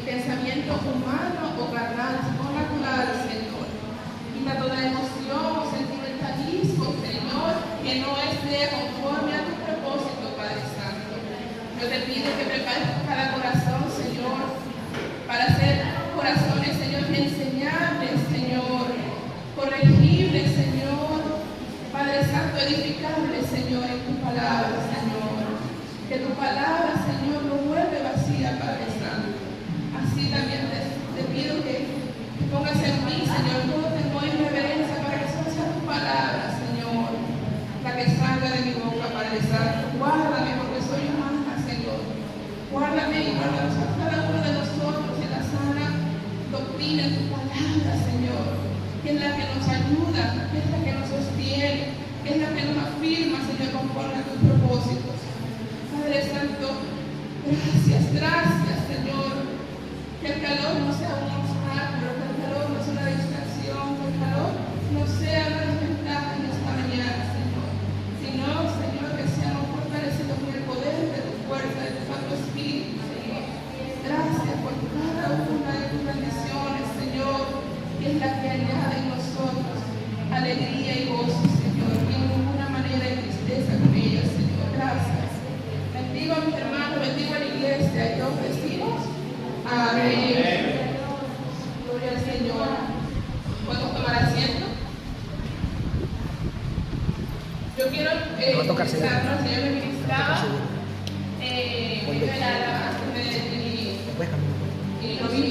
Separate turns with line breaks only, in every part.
pensamiento humano o carnal, sino natural, Señor. Quita toda emoción o sentimentalismo, Señor, que no esté conforme a tu propósito, Padre Santo. Yo te pido que prepares cada corazón, Señor, para ser corazones, Señor, enseñables, Señor, corregibles, Señor, Padre Santo, edificables, Señor, en tu palabra, Señor. Que tu palabra, Señor, no vuelve vacía, Padre Santo. Así también te pido que pongas en mí, Señor, todo temor y reverencia para que solo sea tu palabra, Señor, la que salga de mi boca, Padre Santo. Guárdame porque soy humana, Señor. Guárdame y guárdanos a cada uno de nosotros en la sana doctrina de tu palabra, Señor, que es la que nos ayuda, que es la que nos sostiene, que es la que nos afirma, Señor, conforme a tus propósitos. Padre Santo, gracias, Señor, que el calor no sea un obstáculo, que el calor no sea una distracción, que el calor no sea una desventaja en esta mañana, Señor, sino, Señor, que seamos fortalecidos con el poder de tu fuerza, de tu Santo Espíritu, Señor. Gracias por cada una de tus bendiciones, Señor, que es la que añade en nosotros alegría y gozo, Señor, y en ninguna manera de tristeza con ellos, Señor. Gracias. Bendigo a mis hermanos, bendigo a la iglesia y todos vestimos. Amén. Gloria al Señor. ¿Podemos tomar asiento? Yo quiero empezar, ¿no? El Señor me ministraba la alabanza y lo vi.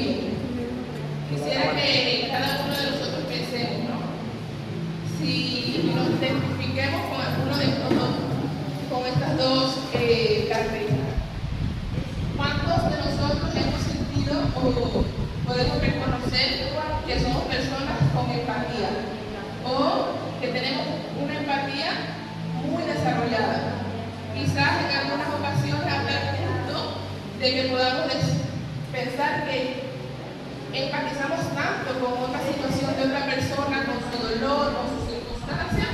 Quisiera que cada uno de nosotros pensemos, ¿no? Si nos identifiquemos con alguno de estos dos, con estas dos características. ¿Cuántos de nosotros hemos sentido o podemos reconocer que somos personas con empatía o que tenemos una empatía muy desarrollada? Quizás en algunas ocasiones hasta el punto de que podamos pensar que empatizamos tanto con otra situación de otra persona, con su dolor, con sus circunstancias,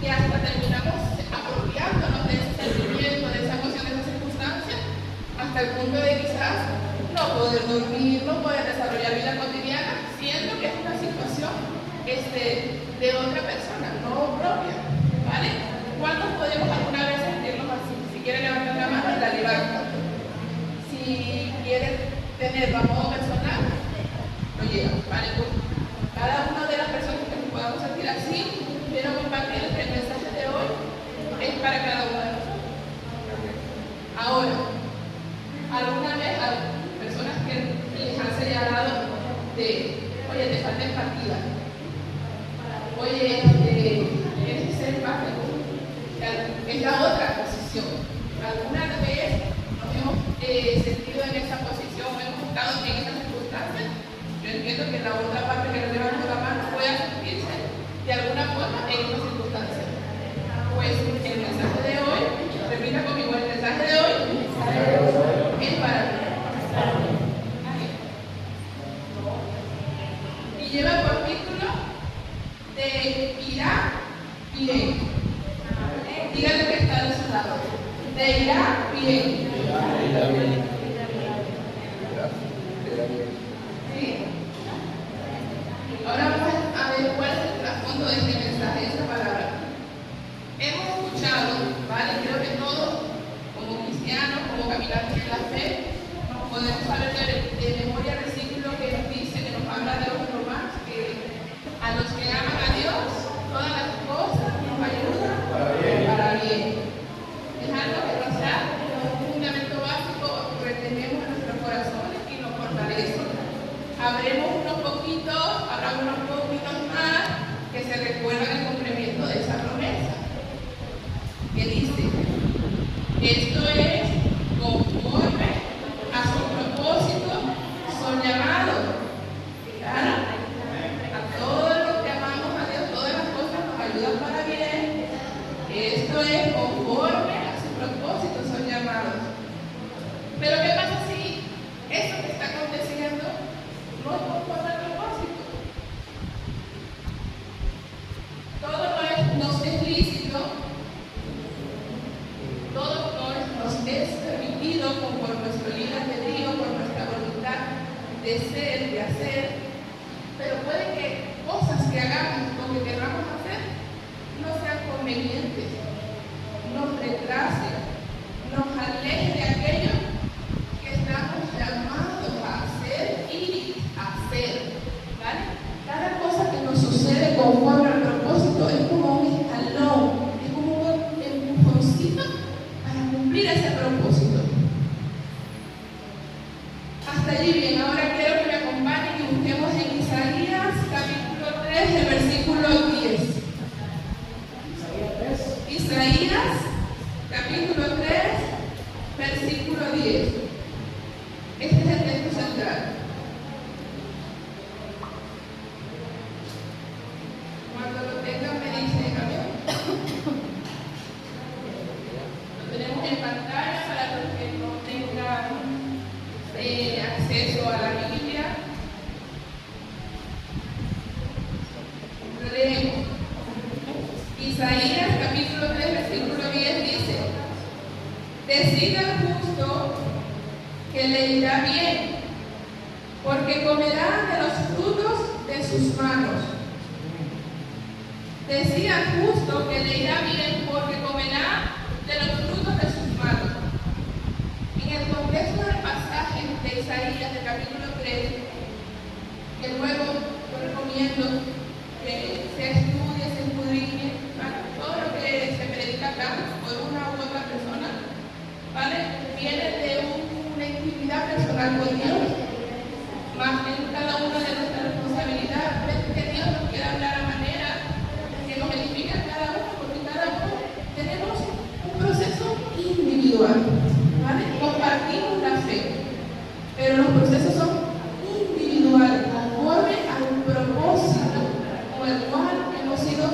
que hasta terminamos apropiándonos de ese sentimiento, de esa emoción, de esa circunstancia, hasta el punto de quizás no poder dormir, no poder desarrollar vida cotidiana, siendo que es una situación de otra persona, no propia, ¿vale? ¿Cuántos podemos alguna vez sentirnos así? Si quieren levantar la mano, la levantan. Si quieren tenerlo a modo personal, lo llevan, ¿vale? Pues cada una de las personas que nos podamos sentir así, quiero compartir que el mensaje de hoy es para cada uno de nosotros. Ahora, alguna vez hay personas que les han señalado oye, te falta empatía, oye, tienes que ser empático. Es la otra posición. Alguna vez nos hemos sentido en esa posición, hemos estado en esa circunstancia. Yo entiendo que la otra parte que nos levanta la mano puede sentirse de alguna forma en esa circunstancia. Pues el mensaje de hoy, repita conmigo, el mensaje de hoy es para mí. Y lleva por título de irá bien. Díganle que está de su lado. Te irá bien. ¿Sí? Ahora vamos a ver cuál es el trasfondo de este mensaje, de esta palabra. Hemos escuchado, ¿vale? Creo que todos, como cristianos, como caminantes de la fe, podemos saber de memoria el versículo que nos dice, que nos habla de los romanos, que a los que aman a Dios, todas las cosas nos ayudan para bien. Es algo que nos da un fundamento básico, retenemos en nuestros corazones y nos fortalece. Habremos unos poquitos, habrá unos poquitos más que se recuerdan el cumplimiento de esa promesa. Que dice, esto es conforme a su propósito, son llamados. Claro, a todos los que amamos a Dios, todas las cosas nos ayudan para bien. Esto es conforme a su propósito, son llamados. Pero ¿qué pasa si eso que está aconteciendo no es conforme al propósito? de ser, de hacer, pero puede que cosas que hagamos o que queramos hacer no sean convenientes, nos retrasen, nos alejen de aquello que estamos llamados a hacer y hacer, ¿vale? Cada cosa que nos sucede conforme al propósito es como un escalón, es como un empujoncito para cumplir ese propósito. Hasta allí bien, ahora quiero que me acompañen y busquemos en Isaías capítulo 3, el versículo 10. Isaías capítulo 3, versículo 10. Este es el texto central. Cuando lo tengan me dicen amén. Lo tenemos en pantalla para los que no tengan acceso a la Biblia. Lo leemos. Isaías capítulo 3 versículo 10 dice: decida al justo que le irá bien, porque comerá de los frutos de sus manos. Decida al justo que le irá bien, porque comerá de los frutos de sus manos. En el contexto del pasaje de Isaías del capítulo 3, que luego yo recomiendo que se estudie, se escudriñe, ¿vale? Todo lo que se predica acá por una u otra persona, ¿vale? Viene de una intimidad personal con Dios, más en cada una de nuestras responsabilidades, que Dios nos quiera hablar a manera que nos edifique a cada uno, porque cada uno tenemos un proceso individual, ¿vale? Compartimos la fe, pero los procesos son individuales, conforme al propósito con el cual hemos sido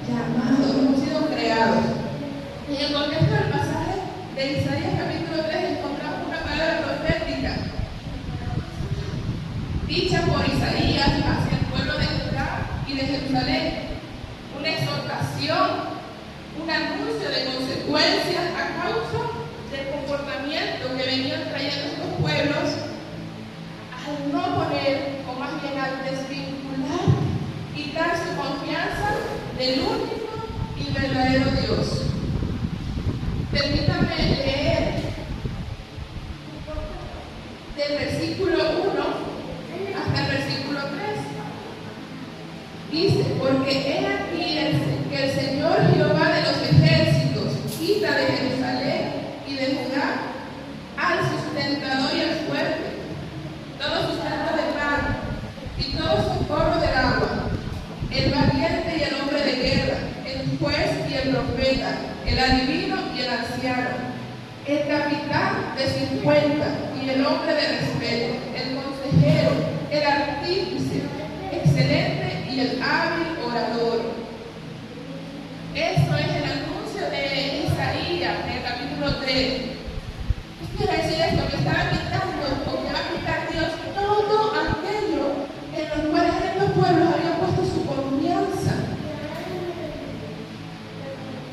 llamados, hemos sido creados. En el contexto del pasaje de Isaías capítulo 3 encontramos una palabra profética dicha por Isaías hacia el pueblo de Judá y de Jerusalén, una exhortación, un anuncio de consecuencias a causa del comportamiento que venían trayendo estos pueblos al no poner, o más bien al desvincular, quitar su confianza del único y verdadero Dios. Permítame leer del versículo 1 hasta el versículo 3. Dice: porque he aquí que el Señor Jehová de los ejércitos quita de Jerusalén y de Judá al sustentador y al fuerte, todo sustento de pan y todo socorro del agua, el valiente y el hombre de guerra, el juez y el profeta, el adivino y el anciano, el capitán de 50 y el hombre de respeto, el consejero, el artífice excelente y el hábil orador. Eso es el anuncio de Isaías en el capítulo 3. ¿Qué quiere decir esto? Que estaba quitando, o que va a quitar Dios todo aquello en los cuales estos pueblos habían puesto su confianza.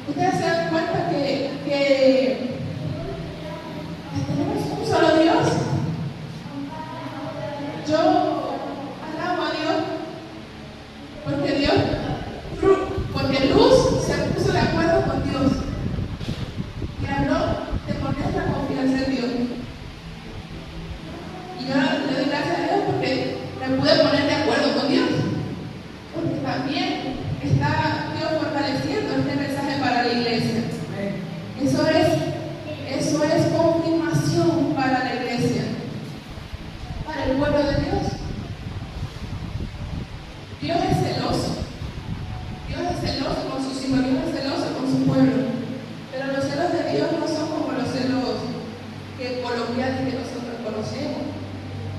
Ustedes se dan cuenta que tenemos un solo Dios. Yo alabo a Dios porque Luz se puso de acuerdo con Dios y habló de poner la confianza en Dios. Y yo le doy gracias a Dios porque me pude poner de acuerdo con Dios, porque también está Dios fortaleciendo este mensaje para la iglesia. Eso es confirmación para la iglesia, para el pueblo de Dios. Dios es celoso. Dios es celoso con sus hijos, Dios es celoso con su pueblo. Pero los celos de Dios no son como los celos que coloquiales que nosotros conocemos,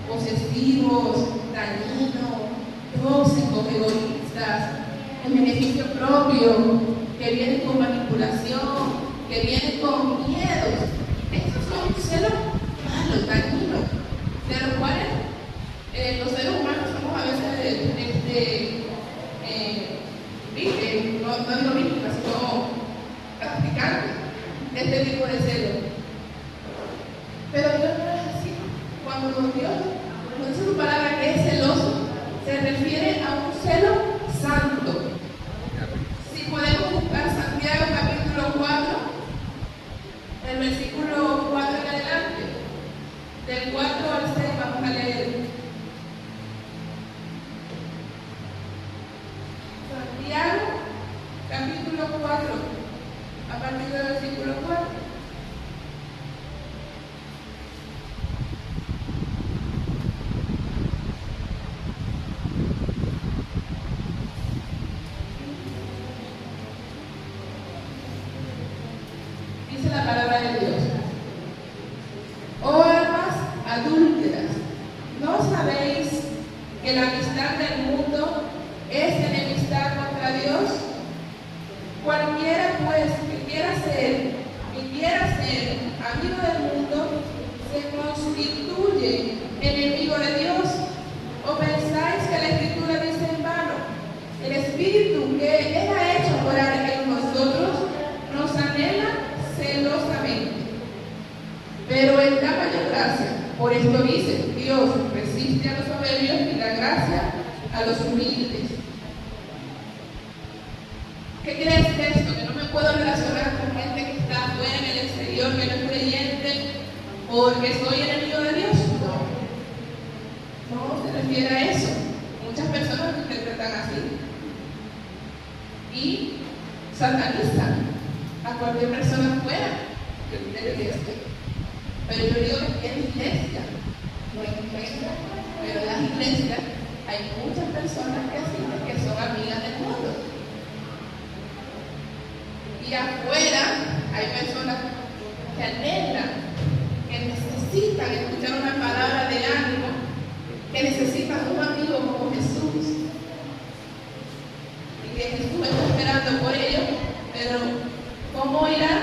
posesivos, dañinos, tóxicos, egoístas, en beneficio propio, que vienen con manipulación, que vienen con miedos. Estos son celos malos, dañinos, de los cuales los seres humanos somos a veces no digo víctimas, sino practicantes de este tipo de celos. Pero Dios no es así. Cuando Dios nos Cuando dice su palabra que es celoso, se refiere a un celo santo. Si podemos buscar Santiago capítulo 4, el versículo 4 en adelante, del 4 al 6 vamos a leer. Santiago capítulo 4, a partir del versículo 4. Dice la palabra de Dios: oh almas adúlteras, ¿no sabéis que la amistad del mundo es enemistad contra Dios? Cualquiera pues que quiera ser amigo del mundo se constituye enemigo de Dios. ¿O pensáis que la Escritura dice en vano: el Espíritu que Él ha hecho morar en nosotros nos anhela celosamente? Pero Él da mayor gracia. Por esto dice: Dios resiste a los soberbios y da gracia a los humildes. ¿Qué quiere decir esto? Que no me puedo relacionar con gente que está afuera en el exterior, que no es creyente, porque soy enemigo de Dios. No se refiere a eso. Muchas personas lo interpretan así y satanizan a cualquier persona fuera de la iglesia. Pero yo digo que en iglesia, no en iglesia, pero en las iglesias hay muchas personas que asisten que son amigas del mundo. Y afuera hay personas que anhelan, que necesitan escuchar una palabra de ánimo, que necesitan un amigo como Jesús. Y que Jesús está esperando por ellos, pero ¿cómo irán?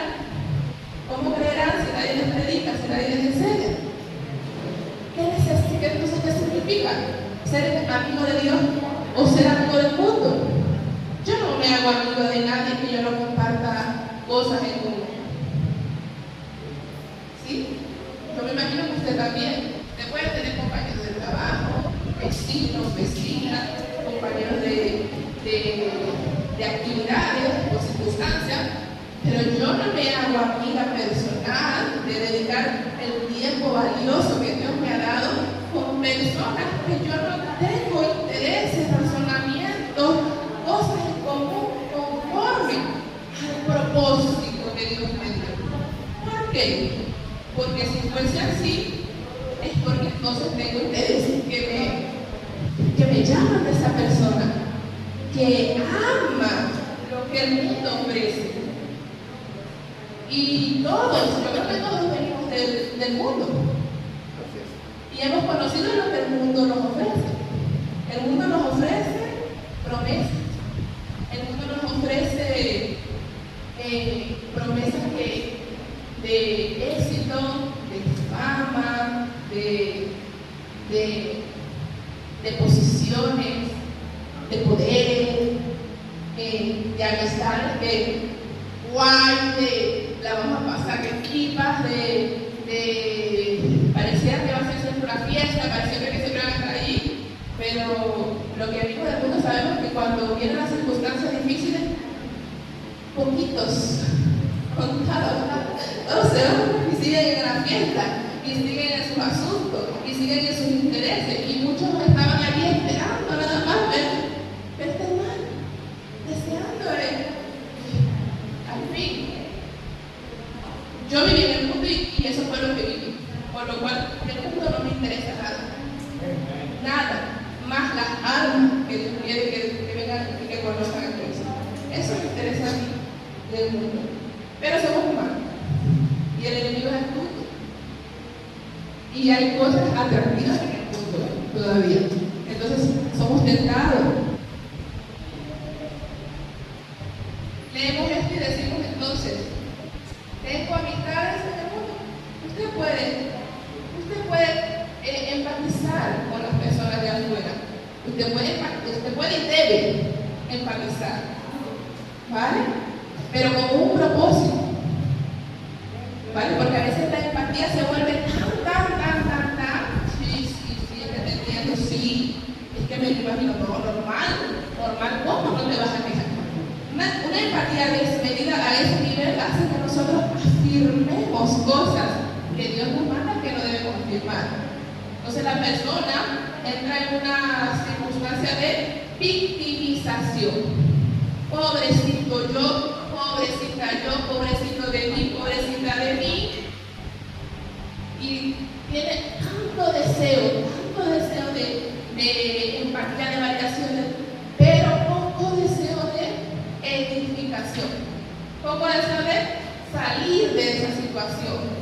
¿Cómo creerán si nadie les predica, si nadie les enseña? Entonces, ¿qué significa? ¿Ser amigo de Dios o ser amigo del mundo? Yo no me hago amigo de nadie que yo no comparta cosas en común. ¿Sí? Yo me imagino que usted también. Usted puede tener compañeros de trabajo, vecinos, vecinas, compañeros de actividades o circunstancias, pero yo no me hago amiga personal de dedicar el tiempo valioso que Dios me ha dado con personas que yo no tengo intereses, razonamientos, cosas en común conforme al propósito que Dios me dio. ¿Por qué? Porque si fuese así, es porque entonces tengo intereses que me llaman de esa persona, que ama lo que el mundo ofrece. Y todos, yo creo que todos venimos del mundo. Y hemos conocido lo que el mundo nos ofrece. El mundo nos ofrece promesas. El mundo nos ofrece promesas de éxito, de fama, de posiciones, de poder, de amistades que guay, la vamos a pasar que equipas, parecía que va a ser siempre una fiesta, parecía que siempre van a estar allí, pero lo que venimos del mundo sabemos que cuando vienen las circunstancias difíciles, poquitos, contados, todos se van y siguen en la fiesta, y siguen en sus asuntos, y siguen en sus intereses, y muchos estaban allí esperando nada más ver este mal, deseando al fin. Yo viví en el mundo y eso fue lo que viví, por lo cual el mundo no me interesa nada, más las almas que Dios quiere que vengan y que conozcan a Cristo. Eso me interesa a mí del mundo. Pero somos humanos y el enemigo es astuto y hay cosas atractivas en el mundo todavía. Entonces somos tentados. Leemos esto y decimos entonces: tengo amistades en el mundo. Usted puede empatizar con las personas de afuera. Usted puede y debe empatizar, ¿vale? Pero con un propósito, ¿vale? Porque a veces la empatía se vuelve tan, sí, es que Entonces la persona entra en una circunstancia de victimización. Pobrecito yo, pobrecita yo, pobrecito de mí, pobrecita de mí. Y tiene tanto deseo de empatía, de validación, pero poco deseo de edificación, poco deseo de salir de esa situación.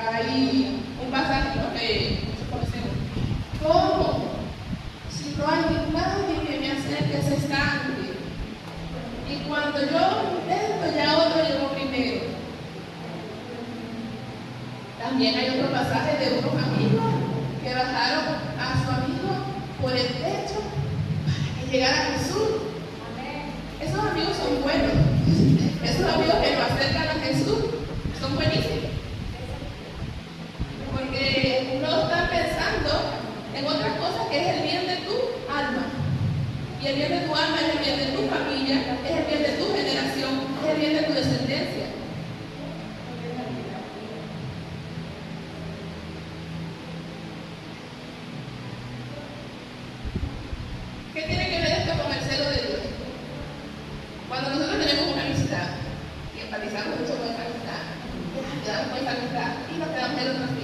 Hay un pasaje que conocemos. ¿Cómo? Si no hay nadie que me acerque a ese estanque. Y cuando yo intento, ya otro llegó primero. También hay otro pasaje de unos amigos que bajaron a su amigo por el techo para que llegara a Jesús. Esos amigos son buenos. Esos amigos que nos acercan a Jesús son buenísimos. Porque uno está pensando en otras cosas que es el bien de tu alma. Y el bien de tu alma es el bien de tu familia, es el bien de tu generación, es el bien de tu descendencia. ¿Qué tiene que ver esto con el celo de Dios? Cuando nosotros tenemos una amistad y empatizamos mucho con esa amistad, quedamos con esa amistad y nos quedamos en otra amistad.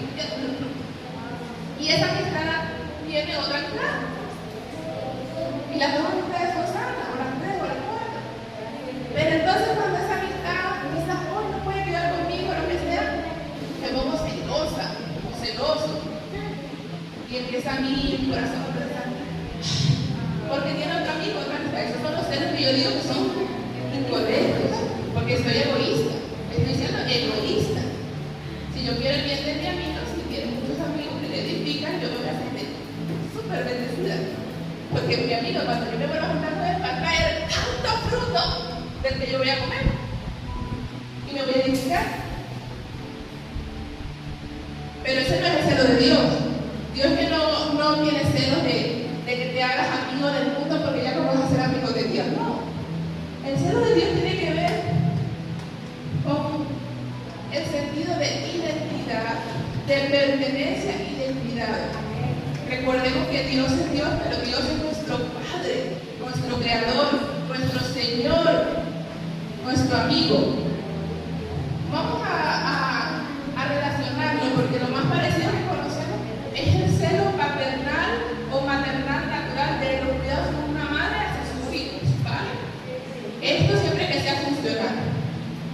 Y esa amistad tiene otra amistad. Y las dos amistades son sanas, o las tres, o las cuatro. Pero entonces cuando esa amistad quizás hoy no puede quedar conmigo, lo que sea, me pongo celosa o celoso. Y empieza a mí el corazón a pensar, porque tiene otro amigo, otra amistad. Esos son los celos que yo digo que son incorrectos, porque soy egoísta. Estoy siendo egoísta. Si yo quiero el bien de mi amigo, si tiene muchos amigos que le edifican, yo me voy a sentir súper bendecida. Porque mi amigo, cuando yo me vuelvo a juntar con él, va a traer tanto fruto del que yo voy a comer. Y me voy a edificar. Pero ese no es el celo de Dios. Dios que no tiene celos de que te hagas amigo del mundo porque ya no vas a ser amigo de Dios. No. El celo de Dios tiene que ver con el sentido de identidad, de pertenencia y de cuidado. Recordemos que Dios es Dios, pero Dios es nuestro Padre, nuestro Creador, nuestro Señor, nuestro amigo. Vamos a relacionarlo porque lo más parecido que conocemos es el celo paternal o maternal natural de los cuidados de una madre hacia sus hijos, ¿vale? Esto siempre que sea funcional,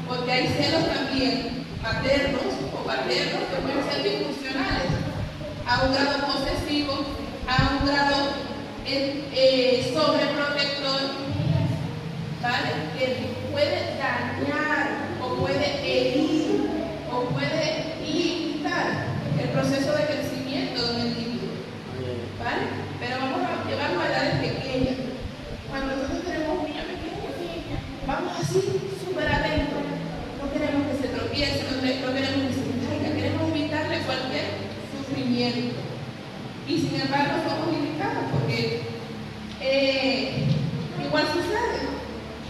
porque hay celos también maternos o paternos que pueden ser disfuncionales, a un grado posesivo, a un grado sobreprotector, ¿vale? Que puede dañar o puede herir o puede limitar el proceso de crecimiento de un individuo, ¿vale? Pero vamos a llevarlo a edades pequeñas. Cuando nosotros tenemos un niño pequeño, vamos así, súper atentos. No queremos que se tropiece, no queremos que se caiga, queremos evitarle cualquier sufrimiento. Y sin embargo somos limitados porque igual sucede.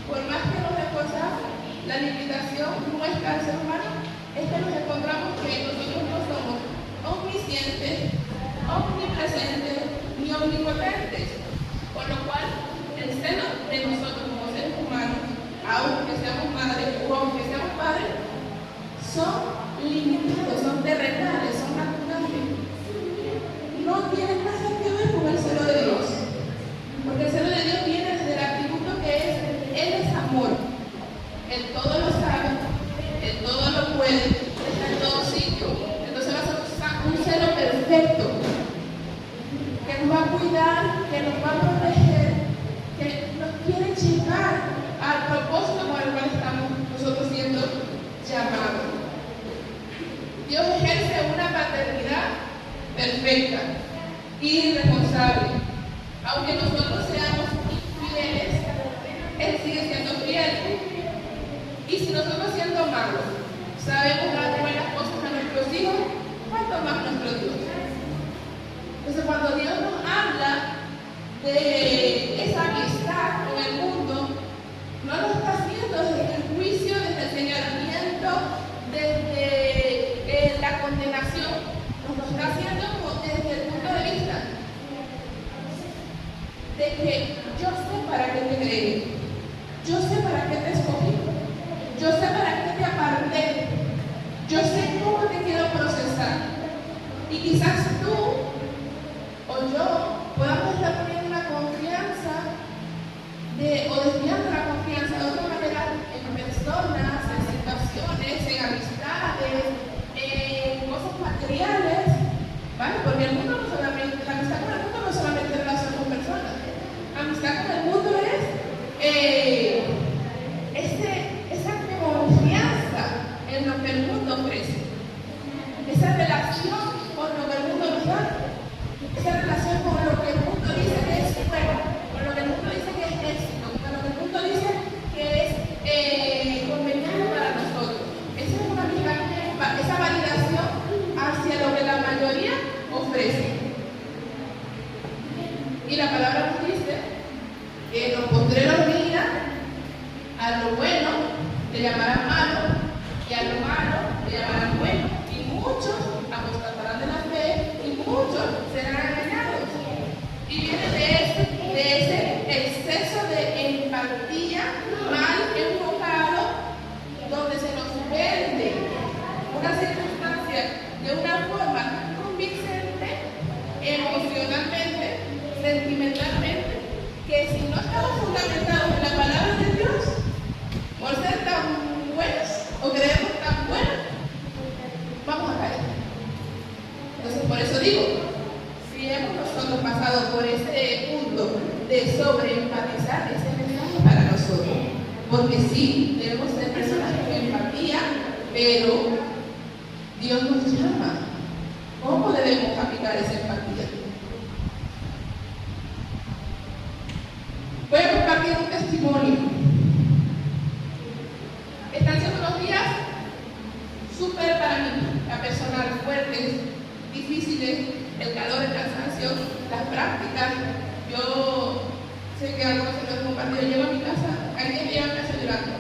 Por más que nos esforzamos, la limitación nuestra al ser humano es que nos encontramos que nosotros no somos omniscientes, omnipresentes ni omnipotentes. Con lo cual, el seno de nosotros como seres humanos, aunque seamos madres o aunque seamos padres, son limitados, son terrenales, son naturales. No tienen nada que ver con el celo de Dios. Porque el celo de Dios viene desde el atributo que es, Él es amor. Él todo lo sabe, Él todo lo puede, está en todo sitio. Entonces va a ser un celo perfecto, que nos va a cuidar, que nos va a proteger, que nos quiere llevar al propósito por el cual estamos nosotros siendo llamados. Dios ejerce una paternidad perfecta y responsable. Aunque nosotros seamos infieles, Él sigue siendo fiel. Y si nosotros siendo malos sabemos dar buenas cosas a nuestros hijos, ¿cuánto más nuestro Dios? Entonces cuando Dios nos habla de esa amistad con el mundo, no lo está haciendo desde el juicio, desde el señalamiento, desde la condenación quizás tú o yo podamos estar poniendo la confianza o desviando la confianza de otra manera en personas, en situaciones, en amistades, en cosas materiales, ¿vale? Porque el mundo no solamente, la amistad con el mundo no es solamente relación con personas. La amistad con el mundo es esa confianza en lo que el mundo ofrece, esa relación con lo que el mundo nos da, esa relación con lo que el mundo dice que es bueno, con lo que el mundo dice que es éxito, con lo que el mundo dice que es conveniente para nosotros. Esa es una amistad, esa validación hacia lo que la mayoría ofrece. Y la palabra nos dice que en los postreros días a lo bueno le llamarán malo y a lo malo le llamarán bueno, y muchos apostatarán de la fe y muchos serán engañados. Y viene de ese exceso de empatía mal enfocado, donde se nos vende una circunstancia de una forma convincente, emocionalmente, sentimentalmente, que si no estamos fundamentados en la palabra de Dios, por ser tan buenos o creemos tan buenos, vamos a caer. Entonces, por eso digo, si hemos nosotros pasado por ese punto de sobreempatizar, ese mensaje para nosotros, porque sí, debemos ser personas con empatía, pero Dios nos llama. ¿Cómo debemos aplicar esa empatía? Voy a compartir un testimonio. Están siendo unos días súper para mí, personal, fuertes, difíciles, el calor, el cansancio, las prácticas. Yo sé que algo se lo he compartido. Llego a mi casa, hay días que llego a mi casa llorando.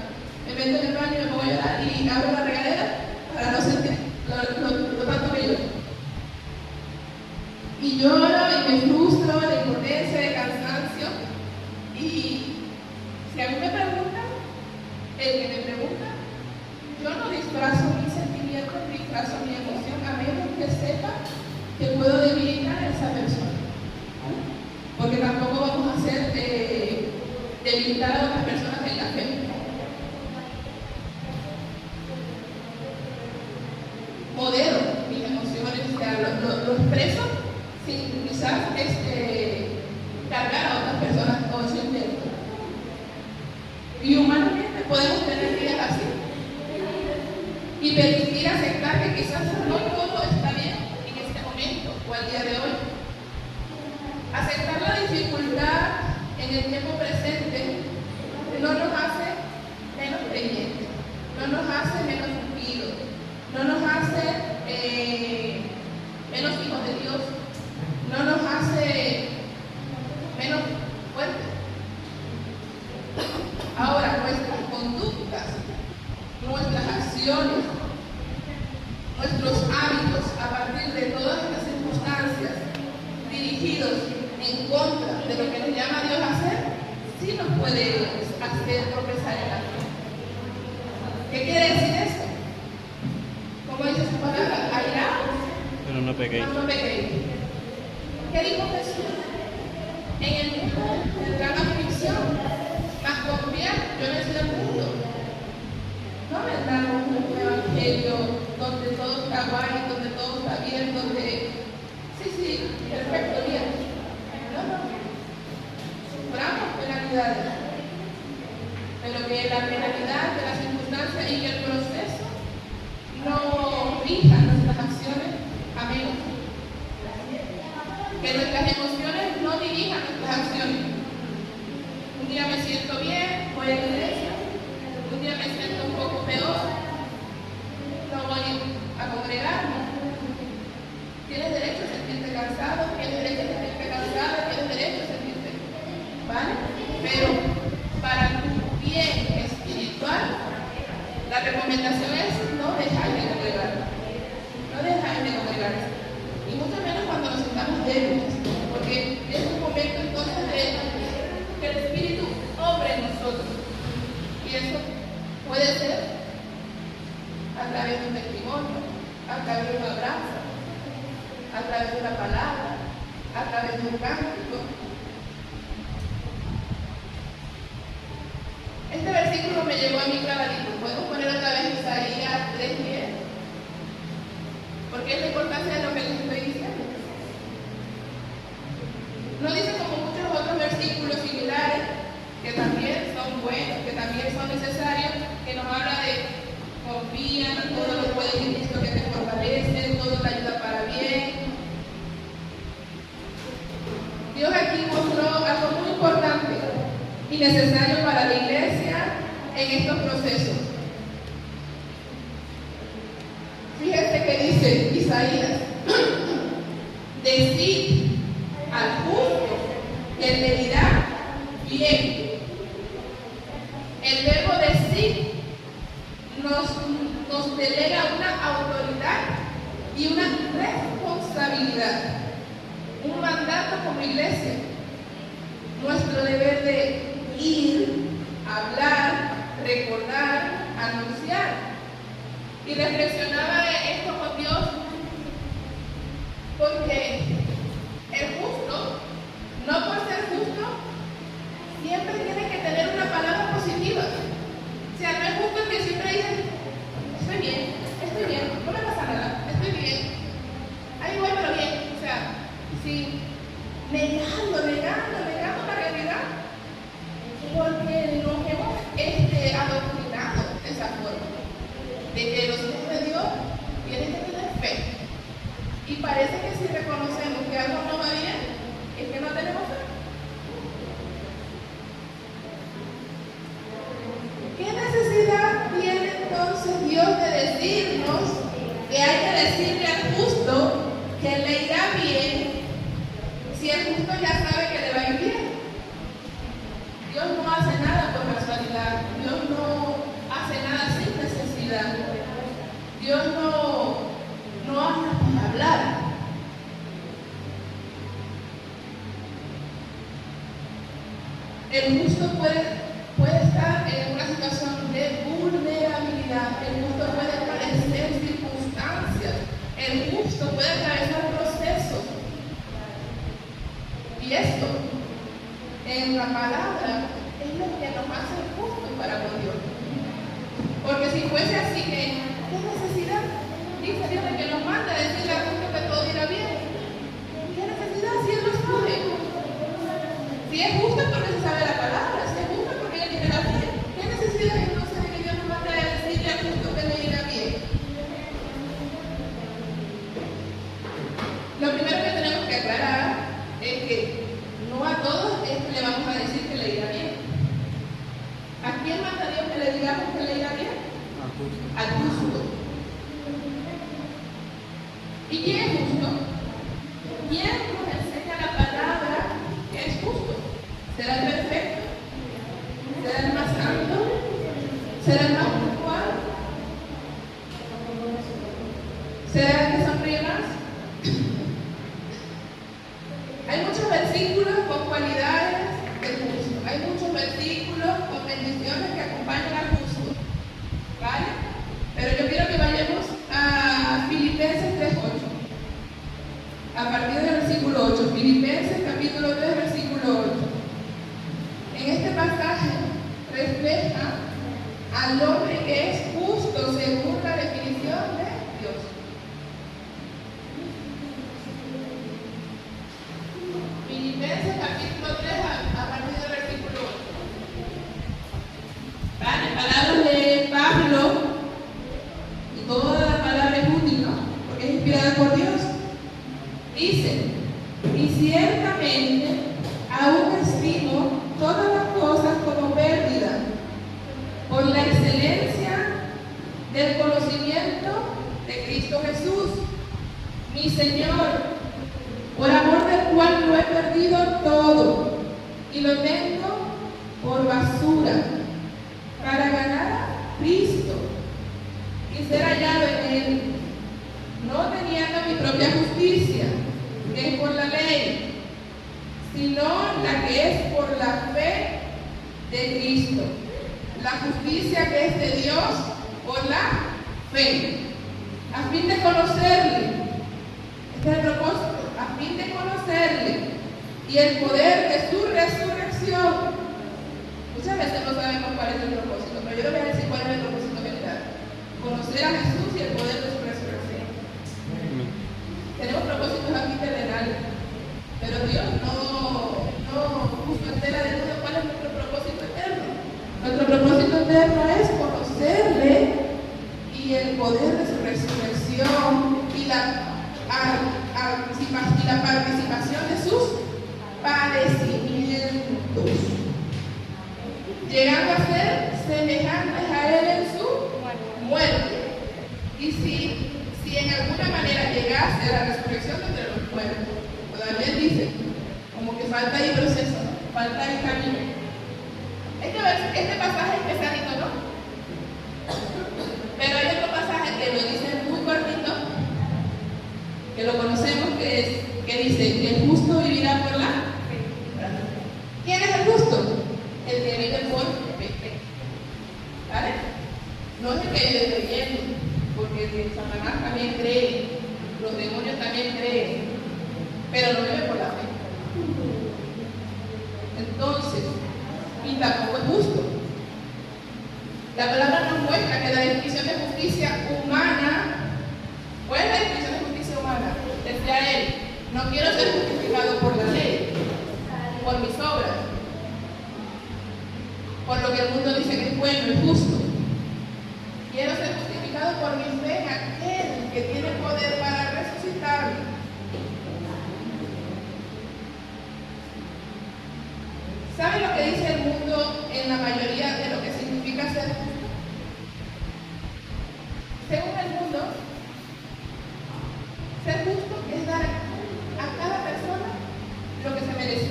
Me meto en el baño y me pongo a llorar y abro la regadera para no sentir lo tanto que lloro. Y lloro y me frustro de impotencia, de cansancio. Y si a mí me preguntan, el que me pregunta, yo no disfrazo mis sentimientos, disfrazo mi emoción, a menos que sepa que puedo debilitar a esa persona. Porque tampoco vamos a hacer debilitar a otras personas en la fe. Modero mis emociones, o sea, lo expreso sin quizás cargar a otras personas o eso intento. Y humanamente podemos tener días así y permitir aceptar que quizás no todo está bien en este momento o al día de hoy. Aceptar la dificultad en el tiempo presente no nos hace menos creyentes, no nos hace menos unidos, no nos hace menos hijos de Dios, no nos hace menos fuertes. Ahora, nuestras conductas, nuestras acciones, nuestros hábitos a partir de todas estas circunstancias dirigidos en contra de lo que nos llama Dios a hacer, sí nos puede hacer tropezar en la fe. ¿Qué quiere decir esto? ¿Cómo dice su palabra? Airaos,
pero no pequéis.
no pequéis. ¿Qué dijo Jesús? En el mundo tendrán aflicción, mas confía, yo no soy el mundo. No vendrá un evangelio donde todo está guay, donde todo está bien, donde sí, perfecto, bien. No. Suframos penalidades, pero que la penalidad de las circunstancias y que el proceso no rija nuestras acciones a menos. Que nuestras emociones no dirijan nuestras acciones. Un día me siento bien, voy a la iglesia. Un día me siento un poco peor, no voy a congregarme. Tienes derecho a sentirte cansado, tienes derecho a sentirte cansada, tienes derecho a sentirte, ¿vale? Pero para tu bien espiritual, la recomendación es no dejar de congregarte. No dejar de congregarse. Y mucho menos cuando nos sentamos débiles, porque es un momento entonces de que el Espíritu obre en nosotros. Y eso puede ser a través de un testimonio, a través de un abrazo, a a través de una palabra, a través de un cántico. Este versículo me llegó a mí clavadito. ¿Podemos poner otra vez Isaías 3:10? Porque es la importancia de lo que les estoy diciendo. No dice como muchos otros versículos similares, que también son buenos, que también son necesarios, que nos habla de confía, todo lo puede en Cristo que te fortalece, todo te ayuda para bien. Dios aquí mostró algo muy importante y necesario para la iglesia en estos procesos. Fíjense que dice Isaías: decid al justo que le irá bien. El verbo decir nos delega una autoridad y una responsabilidad, un mandato como iglesia. Nuestro deber de ir, hablar, recordar, anunciar. Y reflexionaba esto con Dios, porque el justo, no por ser justo, siempre tiene que tener una palabra positiva. O sea, no es justo el que siempre dice: estoy bien, no me pasa nada, estoy bien, ahí voy pero bien. O sea, sí, negando la realidad, porque nos hemos adoctrinado de esa forma, de que los hijos de Dios tienen que tener fe. Y parece que si reconocemos que algo no va bien, es que no tenemos fe. ¿Qué necesidad tiene entonces Dios de decirnos que hay que decirle al justo que le irá bien, si el justo ya sabe que le va a ir bien? Dios no hace nada por casualidad, Dios no hace nada sin necesidad, Dios no habla por hablar. El justo puede estar en una situación de vulnerabilidad, el justo puede padecer circunstancias, el justo puede atravesar procesos. Y esto, en la palabra, es lo que nos hace justos para con Dios. Porque si fuese así, ¿qué necesidad? Dice Dios de que nos manda a decirle al justo que todo irá bien. ¿Qué necesidad si Él lo sabe? Si es justo es porque se sabe la palabra, si es justo es porque Él tiene la fe. ¿Qué necesidad entonces de que Dios nos mande a decirle al justo que le irá bien? Lo primero que tenemos que aclarar es que no a todos le vamos a decir que le irá bien. ¿A quién manda Dios que le digamos que le irá bien? Al justo. ¿Y quién es justo? ¿Quién nos enseña la palabra que es justo? ¿Será el perfecto? ¿Será el más santo? ¿Será el más puntual? ¿Será el que sonríe más? Hay muchos versículos con cualidades del justo. Hay muchos versículos con bendiciones que acompañan al justo. ¿Vale? Pero yo quiero que vayamos a Filipenses 3:8. A partir del versículo 8. Filipenses capítulo 3, versículo 8. En este pasaje refleja al hombre que es justo según la definición de Dios. Filipenses capítulo 3 a partir del versículo 8. Vale, palabras de Pablo, y toda la palabra es útil, ¿no? Porque es inspirada por Dios. Dice: y ciertamente aún estimo todas las cosas como pérdida por la excelencia del conocimiento de Cristo Jesús, mi Señor, por amor del cual lo he perdido todo y lo tengo por basura, para ganar a Cristo y ser hallado en Él, no teniendo mi propia justicia, que es por la ley, sino la que es por la fe de Cristo, la justicia que es de Dios por la fe, a fin de conocerle Este es el propósito, a fin de conocerle y el poder de su resurrección. Muchas veces no sabemos cuál es el propósito, pero yo les voy a decir cuál es el propósito general. Conocer a Jesús y el poder de su resurrección. Tenemos propósitos aquí terrenales, pero Dios no puso en tela de duda cuál es nuestro propósito eterno. Nuestro propósito eterno es conocerle y el poder de su resurrección y la participación de sus padecimientos, llegando a ser semejantes a Él en su muerte. Y si en alguna manera llegase a la resurrección de entre los muertos, todavía dice, como que falta ahí proceso, falta el camino. Este pasaje es pesadito, ¿no? Pero hay otro pasaje que lo dice muy cortito, que lo conocemos, que dice que el justo vivirá por la fe. ¿Quién es el justo? El que vive por fe. ¿Vale? No es el que vive creyendo, porque Satanás también cree, los demonios también creen, pero no vive por la fe. Entonces, y tampoco es justo. La palabra nos muestra que la definición de justicia humana, ¿cuál es la definición de justicia humana? Decía él, no quiero ser justificado por la ley, por mis obras, por lo que el mundo dice que es bueno y justo. Quiero ser justificado por mi fe en aquel que tiene poder para resucitarme. ¿Sabe lo que dice el mundo en la mayoría de lo que significa ser justo? Según el mundo, ser justo es dar a cada persona lo que se merece.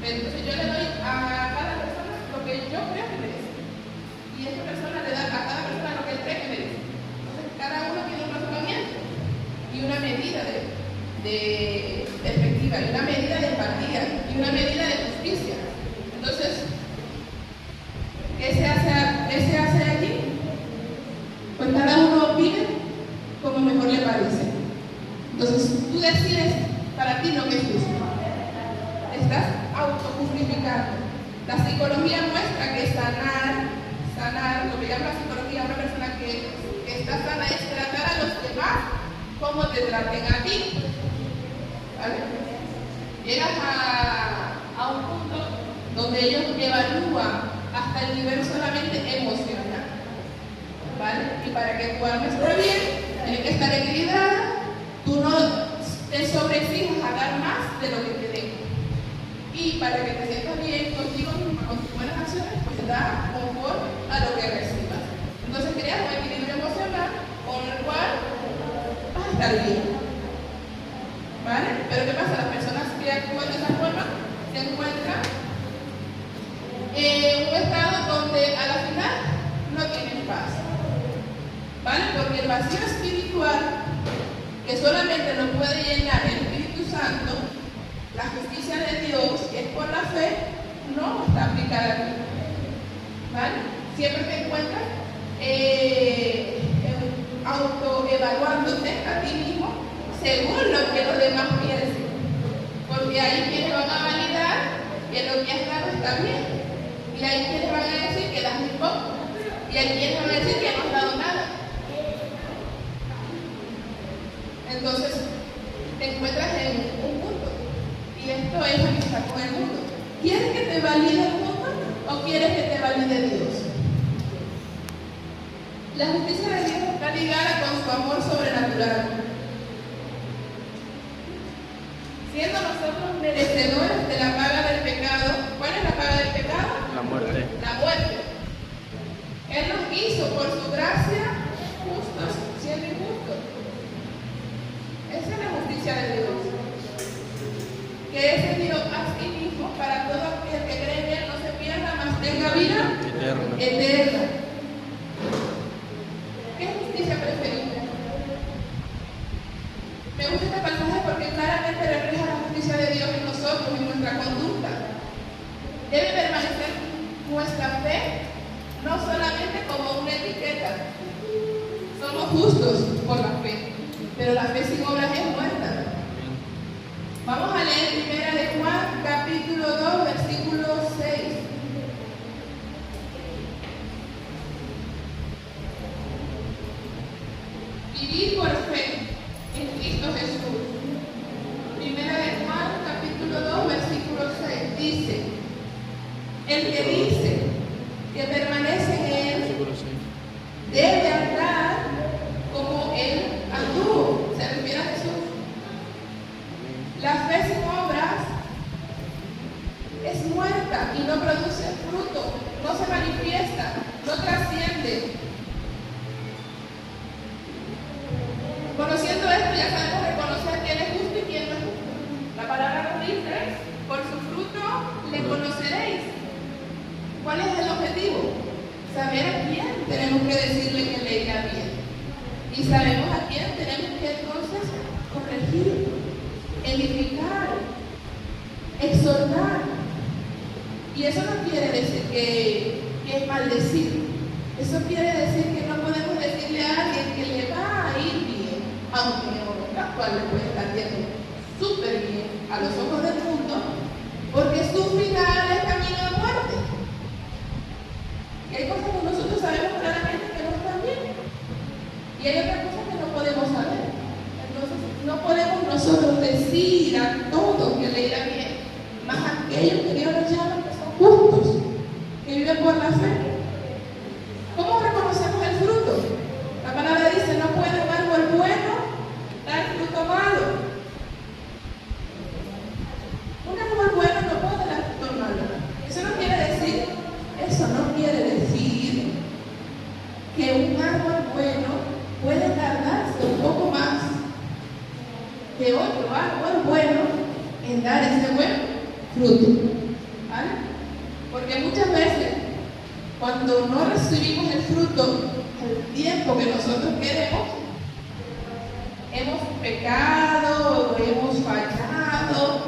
Entonces yo le doy a cada persona lo que yo creo que merece. Y esa persona le da a cada persona lo que él cree que merece. Entonces cada uno tiene un razonamiento y una medida de perspectiva, y una medida de empatía, y una medida de justicia. Entonces, ¿qué se hace allí? Pues cada uno opina como mejor le parece. Entonces, tú decides para ti lo que es justo. Estás autojustificando. La psicología muestra que sanar, lo que llama la psicología, una persona que está sana es tratar a los demás como te traten a ti. ¿Vale? Llegas a un punto donde ellos evalúan hasta el nivel solamente emocional. ¿Vale? Y para que tu alma esté bien, tiene que estar equilibrada. Tú no te sobreexijas a dar más de lo que te den. Y para que te sientas bien contigo misma, con tus buenas acciones, pues da conforme a lo que recibas. Entonces creas un equilibrio emocional con el cual vas a estar bien. ¿Vale? Pero ¿qué pasa? Las personas que actúan de esa forma se encuentran en un estado donde a la final no tienen paz. ¿Vale? Porque el vacío espiritual, que solamente lo puede llenar el Espíritu Santo, la justicia de Dios, que es por la fe, no está aplicada aquí. ¿Vale? Siempre te encuentras autoevaluándote a ti mismo según lo que los demás piensen, porque hay quienes van a validar que lo que has dado está bien, y hay quienes van a decir que das muy poco, y hay quienes van a decir que no has dado nada. Entonces te encuentras en un punto, y esto es amistad con el mundo. ¿Quieres que te valide el mundo o quieres que te valide Dios? La justicia de Dios está ligada con su amor sobrenatural. Siendo nosotros merecedores de la paga del pecado, ¿cuál es la paga del pecado?
La muerte.
La muerte. Él nos hizo por su gracia justos, siendo injustos. Esa es la justicia de Dios. Que ese Dios a sí mismo, para todo aquel que cree en Él, no se pierda, mas tenga vida eterna. ¿Qué justicia preferida? Me gusta este pasaje porque claramente refleja la justicia de Dios en nosotros, en nuestra conducta. Debe permanecer nuestra fe no solamente como una etiqueta. Somos justos por la fe. pero la fe sin obras es muerta. Vamos a leer primera de Juan, capítulo 2, versículo 6. Vivir por fe en Cristo Jesús. Primera de Juan, capítulo 2, versículo 6. Dice: el que dice que permanece en él debe andar como él anduvo. Se refiere a Jesús. La fe sin obras es muerta y no produce fruto, no se manifiesta, no trasciende. Conociendo esto, ya sabemos reconocer quién es justo y quién no es justo. La palabra nos dice: por su fruto le conoceréis. ¿Cuál es el objetivo? Saber a quién tenemos que decirle que le irá bien. Y sabemos a quién tenemos que entonces corregir, edificar, exhortar. Y eso no quiere decir que es maldecir. Eso quiere decir que no podemos decirle a alguien que le va a ir bien, aunque en lo actual le puede estar yendo súper bien a los ojos del mundo, porque su final es camino de muerte. Y hay cosas que nosotros sabemos claramente que no están bien. Y hay otras cosas que no podemos saber. Entonces, no podemos nosotros decir a todos que le irá bien, más a aquellos que Dios nos llama que son justos, que viven por la fe. ¿Cómo reconocemos el fruto? La palabra dice: no puede un árbol bueno dar fruto malo. Un árbol bueno no puede dar fruto malo. Eso no quiere decir que un árbol bueno puede tardarse un poco más que otro árbol bueno en dar ese buen fruto. ¿Vale? Porque muchas veces, cuando no recibimos el fruto al tiempo que nosotros queremos, hemos pecado, o hemos fallado,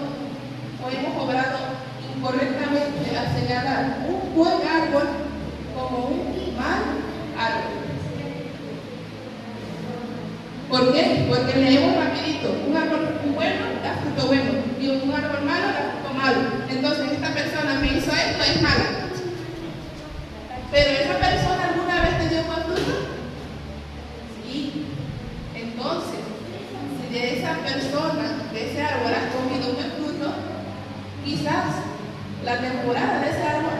o hemos obrado incorrectamente al señalar un buen árbol como un mal árbol. ¿Por qué? Porque leemos rapidito: un árbol bueno da fruto bueno y un árbol malo da fruto malo. Entonces, esta persona me hizo esto, es mala. ¿Pero esa persona alguna vez te dio buen fruto? Sí. Entonces, si de esa persona, de ese árbol, has comido un buen fruto, quizás la temporada de ese árbol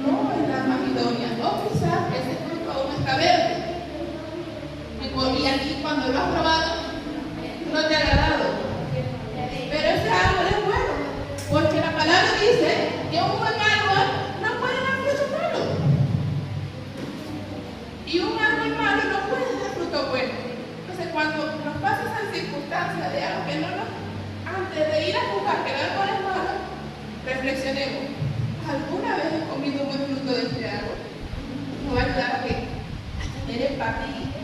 no es la más idónea, o quizás ese fruto aún está verde. Y aquí, cuando lo has probado, no te ha agradado. Pero ese árbol es bueno, porque la palabra dice que un buen árbol no puede dar fruto malo. Y un árbol malo no puede dar fruto bueno. Entonces, cuando nos pasa esa circunstancia de algo que no nos, antes de ir a juzgar que el árbol es malo, reflexionemos: ¿alguna vez he comido un buen fruto de este árbol? Nos va a ayudar a tener empatía.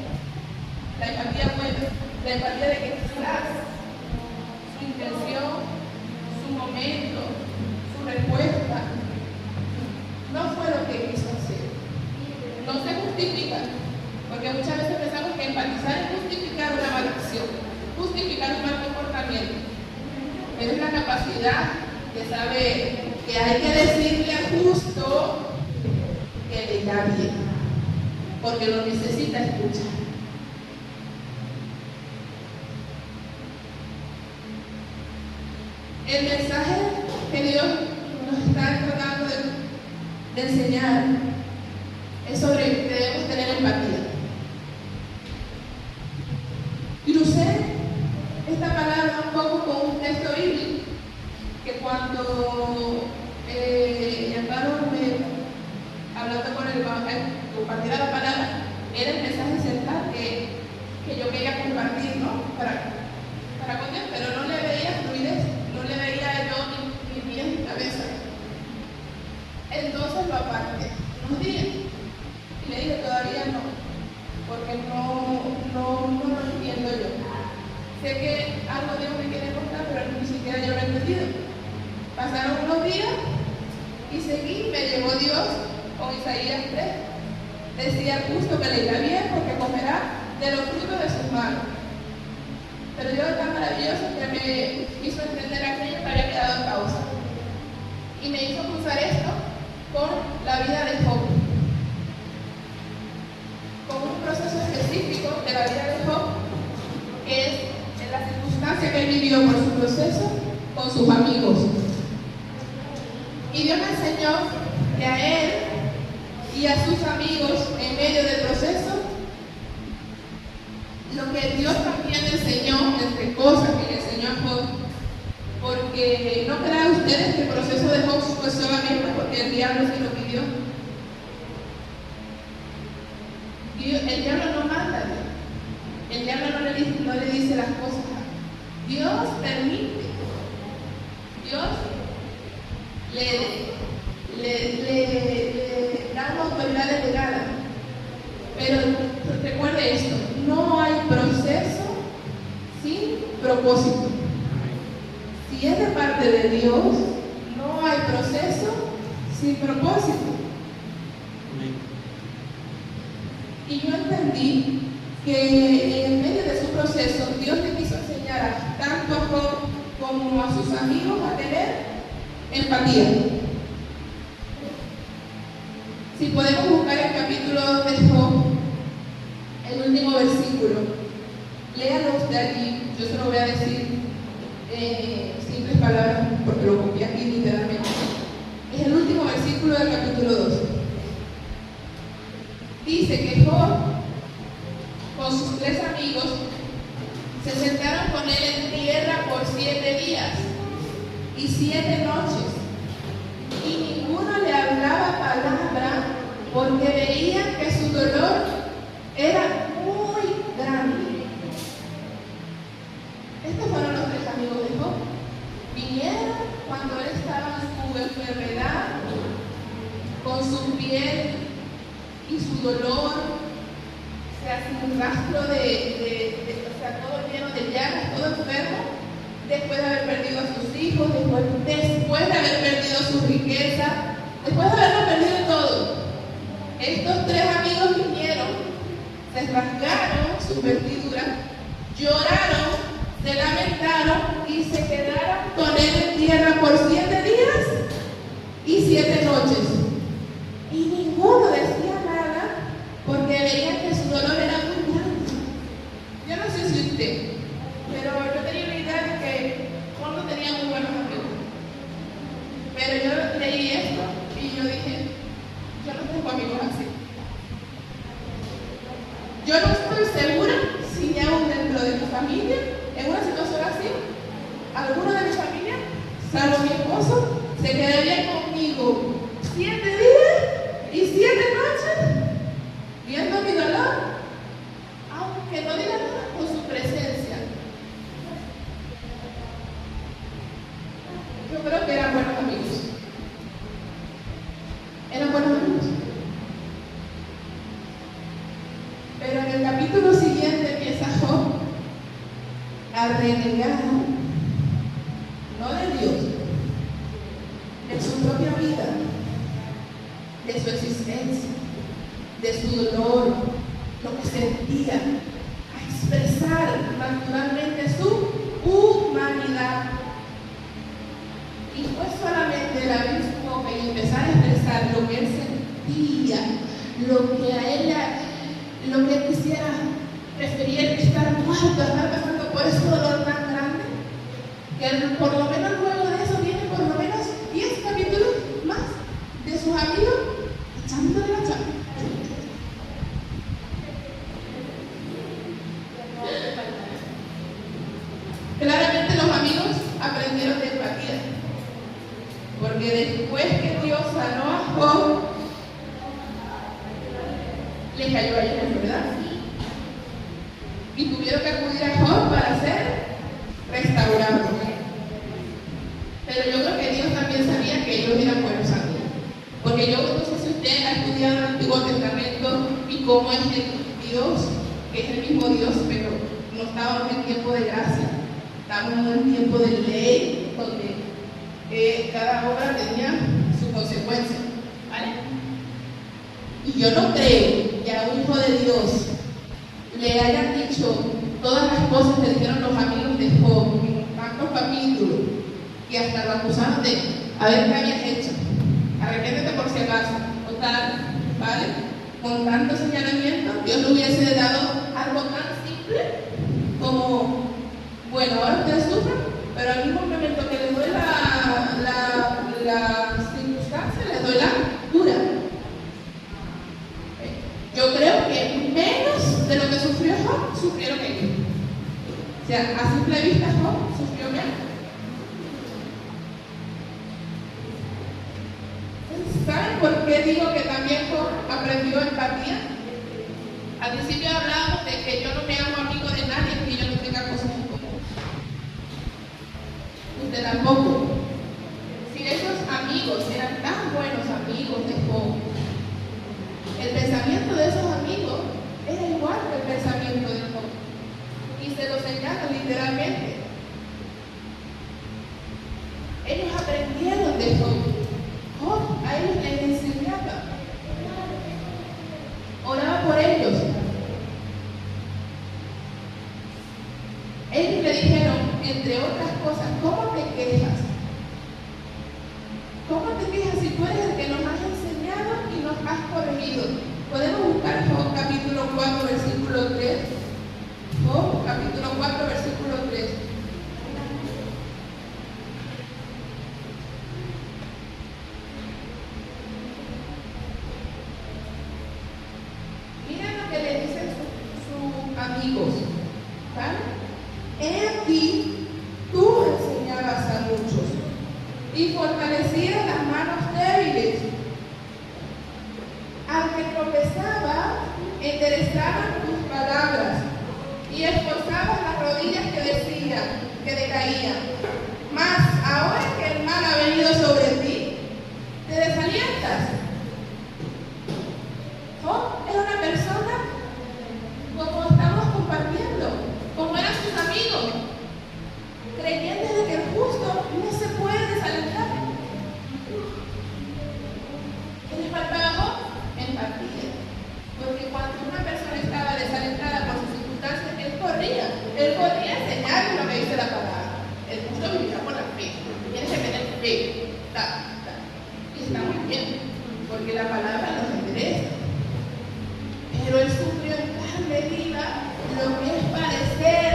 La empatía buena, la empatía de que quizás su intención, su momento, su respuesta no fue lo que quiso hacer. No se justifica, porque muchas veces pensamos que empatizar es justificar una mala acción, justificar un mal comportamiento. Pero es la capacidad de saber que hay que decirle a justo que le irá bien, porque lo necesita escuchar. El mensaje que Dios nos está tratando de enseñar es sobre que debemos tener empatía. Crucé esta palabra un poco con un texto bíblico que cuando Amparo me hablando con el evangelio, compartiera la palabra, era el mensaje central que yo quería compartir, ¿no? Para con Dios, pero no le veía fluidez. No le veía yo ni pies ni cabeza. Entonces lo aparté unos días y le dije: todavía no, porque no lo entiendo yo. Sé que algo Dios me quiere contar, pero ni siquiera yo lo he entendido. Pasaron unos días y seguí, me llegó Dios con Isaías 3. Decía: justo que le irá bien, porque comerá de los frutos de sus manos. Pero Dios es tan maravilloso que me hizo entender aquello que había quedado en pausa. Y me hizo cruzar esto con la vida de Job. Con un proceso específico de la vida de Job, que es en la circunstancia que él vivió por su proceso con sus amigos. Y Dios me enseñó que a él y a sus amigos en medio del proceso, lo que Dios también le enseñó, entre cosas que le enseñó a Job, porque no crean ustedes que el proceso de Job fue solamente porque el diablo se lo pidió. El diablo no manda, el diablo no le dice las cosas. Dios permite, Dios le da una autoridad delegada. Pero recuerde esto, no hay proceso sin propósito. Si es de parte de Dios, no hay proceso sin propósito. Y yo entendí que en medio de su proceso, Dios le quiso enseñar tanto a Job como a sus amigos a tener empatía. Si podemos buscar el capítulo 2 de Job, el último versículo, léalo usted allí, yo se lo voy a decir simples palabras porque lo copié aquí literalmente. Es el último versículo del capítulo 2. Dice que Job, con sus 3 amigos, se sentaron con él en tierra por 7 días y 7 noches, y ninguno le hablaba palabra porque veían que su dolor era muy grande. Estos fueron los 3 amigos de Job. Vinieron cuando él estaba en su enfermedad, con su piel y su dolor, o sea, sin un rastro o sea, todo lleno de llagas, todo enfermo, después de haber perdido a sus hijos, después de haber perdido su riqueza, después de haberlo perdido todo. Estos 3 amigos vinieron, se rasgaron sus vestiduras, lloraron, se lamentaron y se quedaron con él en tierra por 7 días y 7 noches. Y ninguno decía nada porque veían que su dolor era muy grande. Yo no sé si usted, pero yo tenía la idea de que Juan no tenía muy buenos amigos. Pero yo leí esto y yo dije, yo no tengo amigos así. Yo no estoy segura si aún dentro de mi familia, en una situación así, alguno de mi familia, salvo mi esposo, se quedaría conmigo 7 días y 7 noches viendo mi dolor, aunque no diga nada con su presencia. Yo creo que eran buenos amigos. Eran buenos amigos. Pero en el capítulo siguiente empieza Job a renegar, no de Dios, de su propia vida, de su existencia, de su dolor, lo que sentía, a expresar naturalmente su humanidad. Y fue solamente el abrir su boca y empezar a expresar lo que él sentía, lo que a él, lo que él quisiera, prefería estar muerto, estar pasando por ese dolor tan grande, que por lo menos luego de eso viene por lo menos 10 capítulos más de sus amigos echándole la chapa. Claramente los amigos aprendieron de empatía, porque después que Dios sanó a Job, le cayó a ellos la enfermedad y tuvieron que acudir a Job para ser restaurados. Pero yo creo que Dios también sabía que ellos eran buenos amigos, porque yo no sé si usted ha estudiado el Antiguo Testamento y cómo es el Dios, que es el mismo Dios, pero no estábamos en tiempo de gracia, estábamos en tiempo de ley, donde cada obra tenía su consecuencia, ¿vale? Y yo no creo que a un hijo de Dios le hayan dicho todas las cosas que dijeron los amigos de Job en tantos capítulos, y hasta lo acusaron de, a ver qué habías hecho, arrepiéntete por si acaso, o tal, ¿vale? Con tanto señalamiento, Dios le hubiese dado algo tan simple como, bueno, ahora ustedes sufren, pero al mismo momento que les doy la circunstancia, les doy la cura. Yo creo que menos de lo que sufrió Job, sufrieron ellos. O sea, a simple vista Job sufrió menos. ¿Saben por qué digo que también Job aprendió empatía? Al principio hablábamos de que yo no me hago amigo de nadie que yo no tenga cosas en común. Usted tampoco. Si esos amigos eran tan buenos amigos de Job, el pensamiento de esos amigos era igual que el pensamiento de Job. Y se lo señala literalmente. Ellos aprendieron de Job. Job a ellos les enseñaba. Oraba por ellos. Ellos le dijeron, entre otras cosas, ¿cómo te quejas? ¿Cómo te quejas si tú eres el que nos has enseñado y nos has corregido? Podemos buscar Job capítulo 4, versículo 3. Job capítulo 4, versículo 3. Miren lo que le dicen sus amigos, ¿vale? He aquí, tú enseñabas a muchos y fortalecías las manos débiles. Al que tropezaba, enderezaban tus palabras y esforzabas las rodillas que decían, que decaían. Mas ahora que el mal ha venido sobre ti, te desalientas. Job era una persona como estamos compartiendo, como eran sus amigos, creyentes de que el justo no se puede desalentar. ¿Qué les faltaba a Job? Empatía. Porque cuando una persona estaba desalentada por sus circunstancias, él podría enseñar lo que dice la palabra. El justo vivirá por la fe. Tienes que tener fe. Y está muy bien, porque la palabra nos interesa. Pero él sufrió en carne viva lo que es parecer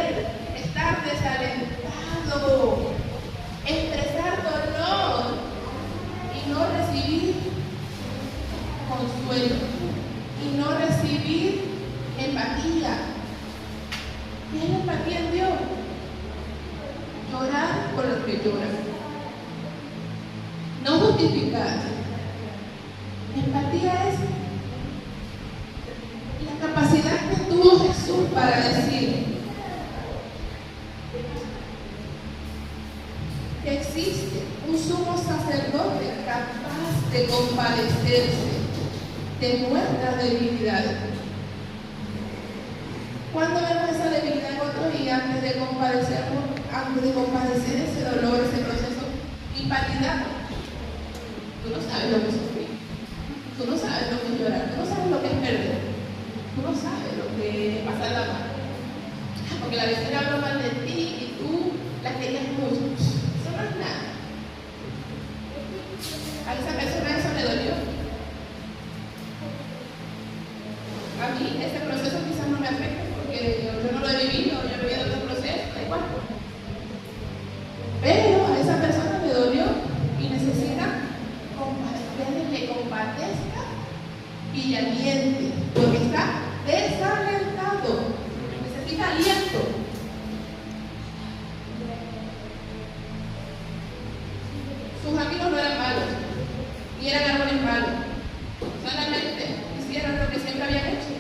estar desalentado, expresar dolor y no recibir consuelo y no recibir empatía. ¿Qué es la empatía en Dios? Llorar por los que lloran, no justificar. Empatía es la capacidad que tuvo Jesús para decir que existe un sumo sacerdote capaz de compadecerse de nuestra debilidad. Cuando vemos esa debilidad en otros y antes de compadecer ese dolor, ese proceso, empatizamos. Tú no sabes lo que es sufrir, tú no sabes lo que es llorar, tú no sabes lo que es perder, tú no sabes lo que es pasar la mano. Porque la vecina habló mal de ti y tú la querías mucho. Eso no es nada. A esa persona eso le dolió. A mí ese proceso quizás no me afecta porque yo no lo he vivido, yo he vivido otro proceso, da igual. Pero a esa persona le dolió y necesita que le compadezca y le aliente, porque está desalentado, necesita aliento. Sus amigos no eran malos, ni eran árboles malos, solamente hicieron lo que siempre habían hecho,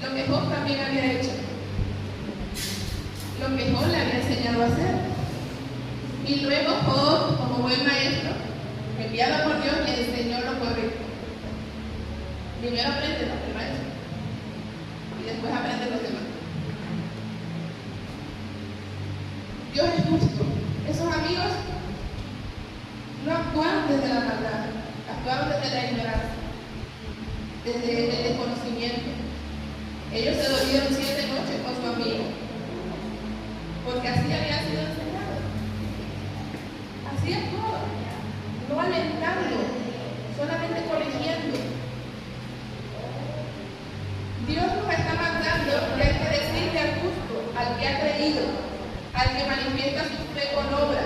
lo que Job también había hecho, lo que Job le había enseñado a hacer. Y luego Job, como buen maestro, enviado por Dios, le enseñó lo correcto. Primero aprende el maestro y después aprende los demás. Dios es justo. Esos amigos no actuaron desde la maldad, actuaron desde la ignorancia, desde el desconocimiento. Ellos se dormieron 7 noches con su amigo, porque así había sido enseñado. Así es todo, no alentando, solamente corrigiendo. Dios nos está mandando que hay que decirle al justo, al que ha creído, al que manifiesta su fe con obras,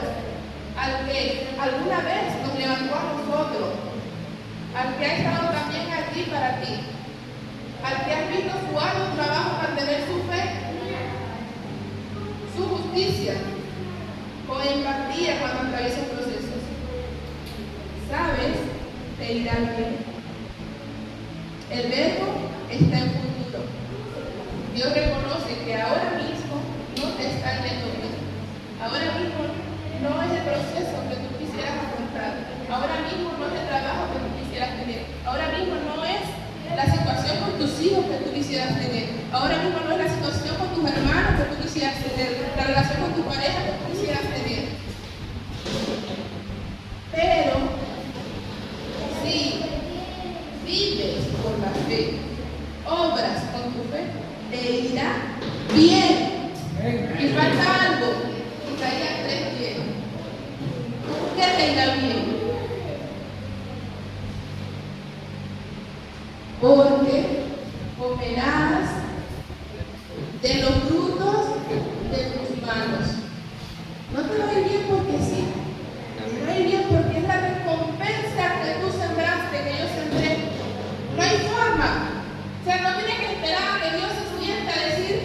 al que alguna vez nos levantó a nosotros, al que ha estado también allí para ti, al que ha visto su arduo trabajo para tener su fe, su justicia, con empatía cuando atraviesa procesos. ¿Sabes? Te irá bien. El verbo está en futuro. Dios reconoce que ahora mismo no te está yendo bien. Ahora mismo no es el proceso que tú quisieras afrontar. Ahora mismo no es el trabajo que tú quisieras tener. Ahora mismo no es la situación con tus hijos que tú quisieras tener. Ahora mismo no es la situación con tus hermanos que tú quisieras tener. La relación con tu pareja que tú quisieras tener. Pero si vives por la fe, obras con tu fe, te irá bien. Y falta algo. Isaías 3:10. ¿Qué te irá bien? Porque comerás de los frutos de tus manos. No te va a ir bien porque sí. Te va a ir bien porque es la recompensa que tú sembraste, que yo sembré. No hay forma. O sea, no tienes que esperar a que Dios se sienta a decir,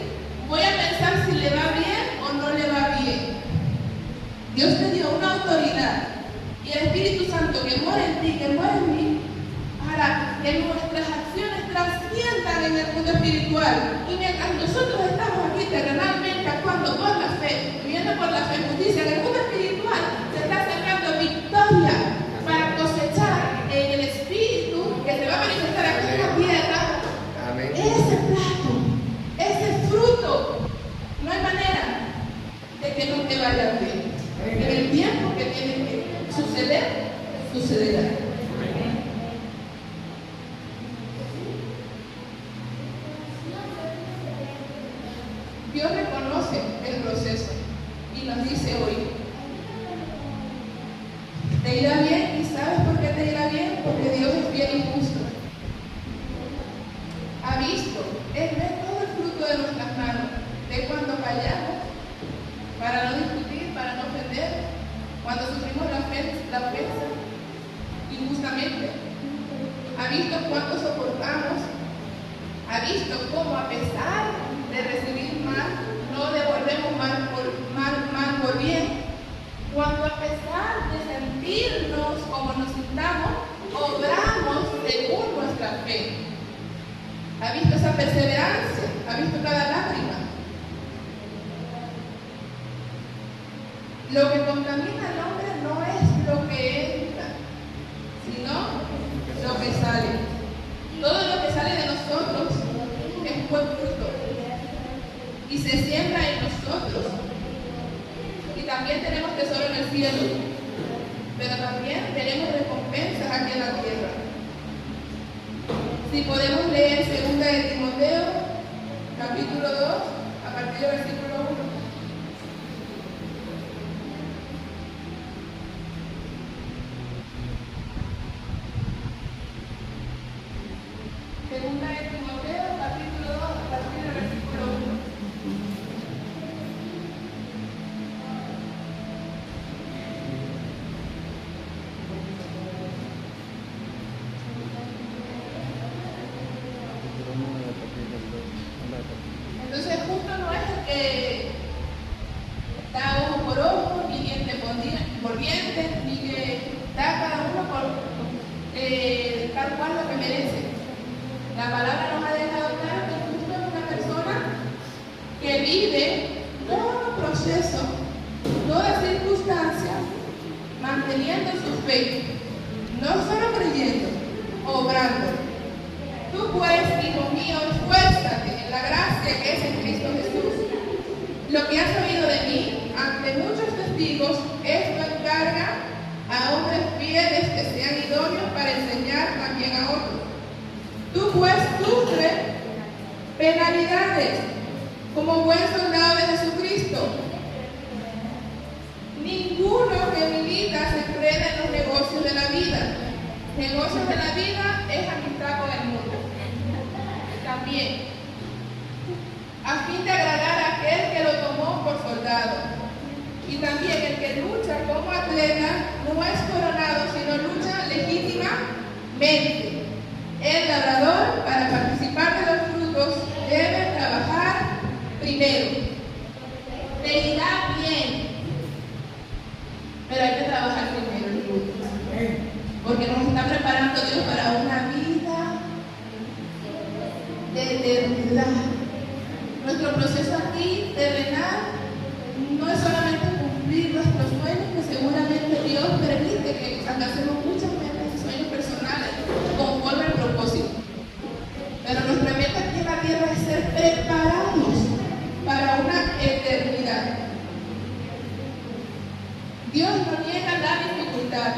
voy a pensar si le va bien o no le va bien. Dios te dio una autoridad y el Espíritu Santo que mora en ti, que mora en mí, para que nuestras acciones trasciendan en el mundo espiritual. Y mientras nosotros estamos aquí terrenalmente actuando por la fe, viviendo por la fe y justicia, en el mundo espiritual se está sembrando victoria para cosechar en el Espíritu que se va a manifestar aquí en la tierra. Amén. Ese plato, ese fruto. No hay manera de que no te vaya bien. En el tiempo que tiene que suceder, sucederá. Dios reconoce el proceso y nos dice hoy, te irá bien. ¿Y sabes por qué te irá bien? Porque Dios es bien y justo. Ha visto, Él ve todo el fruto de nuestras manos, de cuando fallamos, para no discutir, para no ofender, cuando sufrimos la ofensa injustamente. Ha visto cuánto soportamos, ha visto cómo a pesar de recibir mal, no devolvemos mal por bien, cuando a pesar de sentirnos como nos sintamos, obramos según nuestra fe. Ha visto esa perseverancia, ha visto cada lágrima. Lo que contamina al hombre no es lo que entra, sino lo que sale. Todo lo que sale de nosotros es buen fruto y se siembra en nosotros. Y también tenemos tesoro en el cielo, pero también tenemos recompensas aquí en la tierra. Si podemos leer 2 de Timoteo, capítulo 2, a partir del versículo 1. Segunda de Timoteo, capítulo 2, a partir del versículo 1. Entonces, justo no es el que da ojo por ojo, ni diente por diente, ni que da a cada uno por tal cual lo que merece. La palabra nos ha dejado claro que justo es una persona que vive todo proceso, toda circunstancia, manteniendo su fe, no solo creyendo, obrando. Tú pues, hijo mío, esfuérzate en la gracia que es en Cristo Jesús. Lo que has oído de mí ante muchos testigos, esto encarga a hombres fieles que sean idóneos para enseñar también a otros. Tú pues sufre penalidades como buen soldado de Jesucristo. Ninguno que milita se enreda en los negocios de la vida. Negocios de la vida es amistad con el mundo. También, a fin de agradar a aquel que lo tomó por soldado. Y también el que lucha como atleta no es coronado, sino lucha legítimamente. El labrador, para participar de los frutos, debe trabajar primero. Te irá bien, pero hay que trabajar primero, porque nos está preparando Dios para una vida de eternidad. Nuestro proceso aquí terrenal no es solamente cumplir nuestros sueños, que seguramente Dios permite que alcancemos muchas metas y sueños personales conforme al propósito. Pero nuestra meta aquí en la tierra es ser preparados para una eternidad. Dios no niega la dificultad,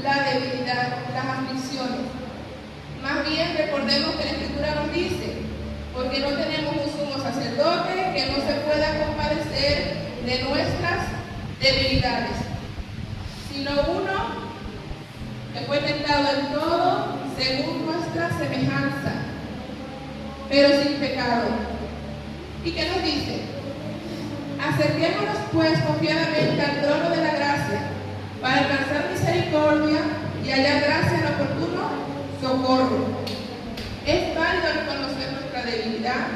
la debilidad, las aflicciones. Más bien recordemos que la Escritura nos dice, porque no tenemos un sumo sacerdote que no se pueda compadecer de nuestras debilidades, sino uno que fue tentado en todo según nuestra semejanza, pero sin pecado. ¿Y qué nos dice? Acerquémonos pues confiadamente al trono de la gracia para alcanzar misericordia y hallar gracia en oportuno socorro. Es válido reconocer nuestra debilidad,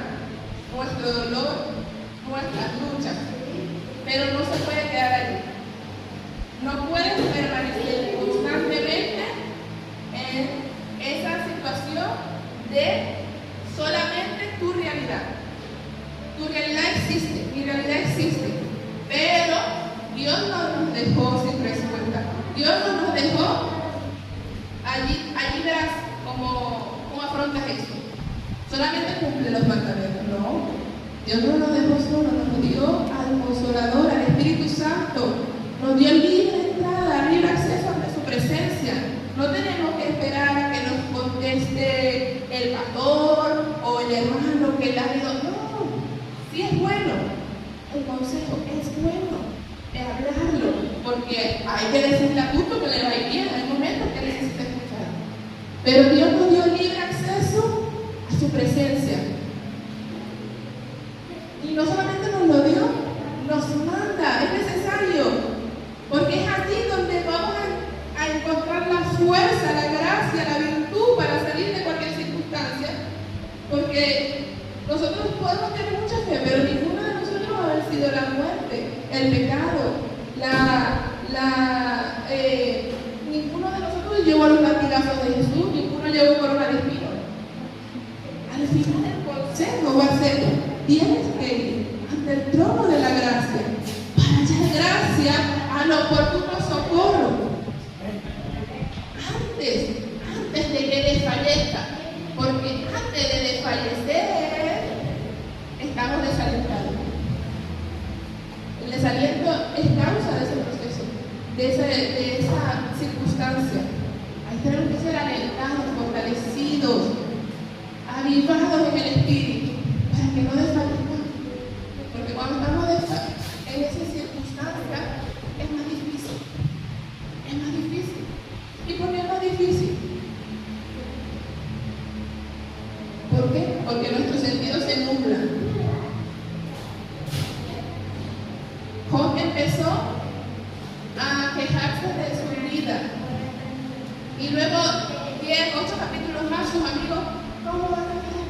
nuestro dolor, nuestras luchas, pero no se puede quedar allí. No puedes permanecer constantemente en esa situación de solamente tu realidad. Tu realidad existe, mi realidad existe, pero Dios no nos dejó sin respuesta. Dios no nos dejó allí verás cómo afrontas eso. Solamente cumple los mandamientos, no. Dios no nos dejó solo, nos dio al Consolador, al Espíritu Santo, nos dio libre entrada, libre acceso ante su presencia. No tenemos que esperar a que nos conteste el pastor o el hermano que le ha ido. No, sí es bueno, el consejo es bueno, es hablarlo, porque hay que decirle a justo que le va a ir bien, hay momentos que necesita escuchar. Pero Dios nos dio libre acceso a su presencia. Y no solamente nos lo dio, nos manda, es necesario, porque es allí donde vamos a encontrar la fuerza, la gracia, la virtud para salir de cualquier circunstancia, porque nosotros podemos tener mucha fe, pero ninguno de nosotros ha vencido la muerte, el pecado, ninguno de nosotros llevó los latigazos de Jesús, ninguno llevó corona de espinos. Al final el consejo va a ser: tienes que ir ante el trono de la gracia para hallar gracia al oportuno socorro. Antes de que desfallezca, porque antes de desfallecer estamos desalentados. El desaliento es causa de ese proceso, de esa circunstancia. Ahí tenemos que ser alentados, fortalecidos, avivados en el espíritu, para que no desfallezcamos. Porque cuando estamos en esa circunstancia es más difícil. Es más difícil. ¿Y por qué es más difícil? ¿Por qué? Porque nuestros sentidos se nublan. Job empezó a quejarse de su vida. Y luego 10, 8 capítulos más, sus amigos, ¿cómo van a hacer?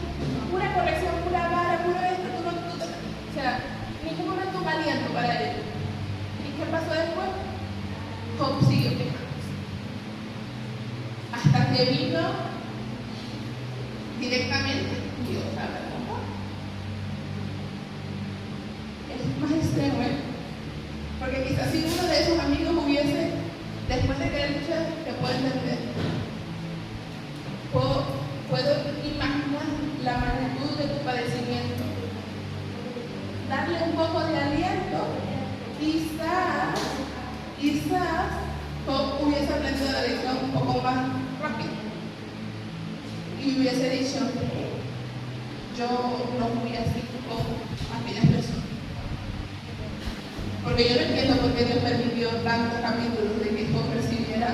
Pura corrección, pura vara, pura esto, o sea, ningún momento valiente para él. ¿Y qué pasó después? Job siguió quejándose. Hasta que vino directamente Dios a hablar con Job. Es más extremo, ¿eh? Porque quizás si uno de esos amigos hubiese, después de que él lucha, te puede entender. Puedo imaginar la magnitud de tu padecimiento. Darle un poco de aliento, quizás Job hubiese aprendido la lección un poco más rápido. Y hubiese dicho: yo no fui así con aquellas personas. Porque yo no entiendo por qué Dios permitió tantos capítulos de que Job recibiera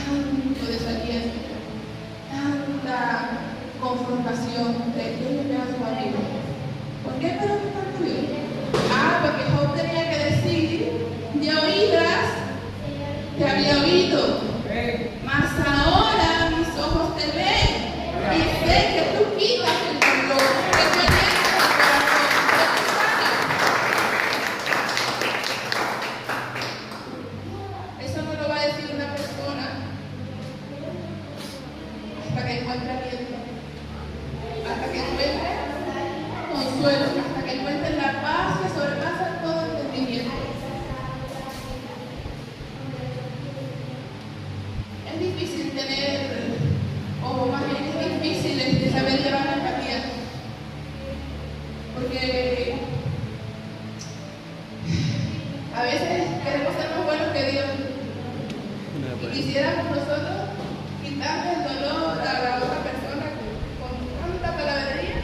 tanto desaliento, tanta confrontación de Dios y a su amigo. ¿Por qué esperó tanto Dios? Porque Job tenía que decir, de oídas te había oído, mas ahora mis ojos te ven y sé que tú quitas el dolor, que tú llenas el corazón, que tú sanas. Eso no lo va a decir una persona hasta que encuentre aliento, hasta que encuentre consuelo, hasta que encuentre la paz que sobrepasa todo entendimiento. Es difícil tener, o más bien es difícil de saber llevar la empatía, porque a veces queremos ser más buenos que Dios y quisiéramos nosotros quitarle el dolor a la otra persona con tanta palabrería,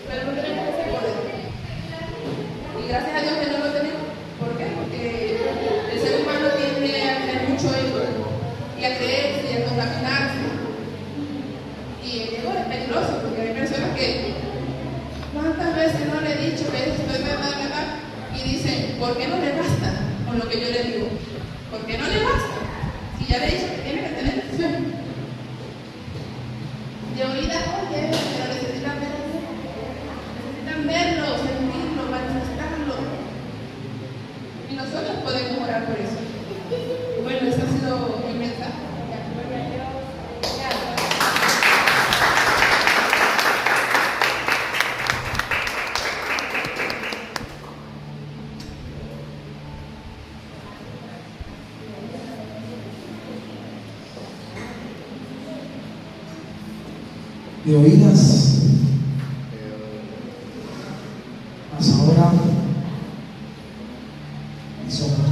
pero no tenemos ese poder. Y gracias a Dios que no lo tenemos. ¿Por qué? Porque el ser humano tiende a tener mucho ego y a creerse y a contaminarse. Y el ego es peligroso porque hay personas que ¿cuántas veces no le he dicho que estoy verdad? Y dicen, ¿por qué no le basta con lo que yo le digo? ¿Por qué no le basta? Si ya le he dicho que tiene que tener fe. De oídas, oye, pero necesitan verlo. Necesitan verlo, sentirlo, manifestarlo. Y nosotros podemos orar por eso. Bueno, ese ha sido mi mensaje.
De oídas, mas ahora mis ojos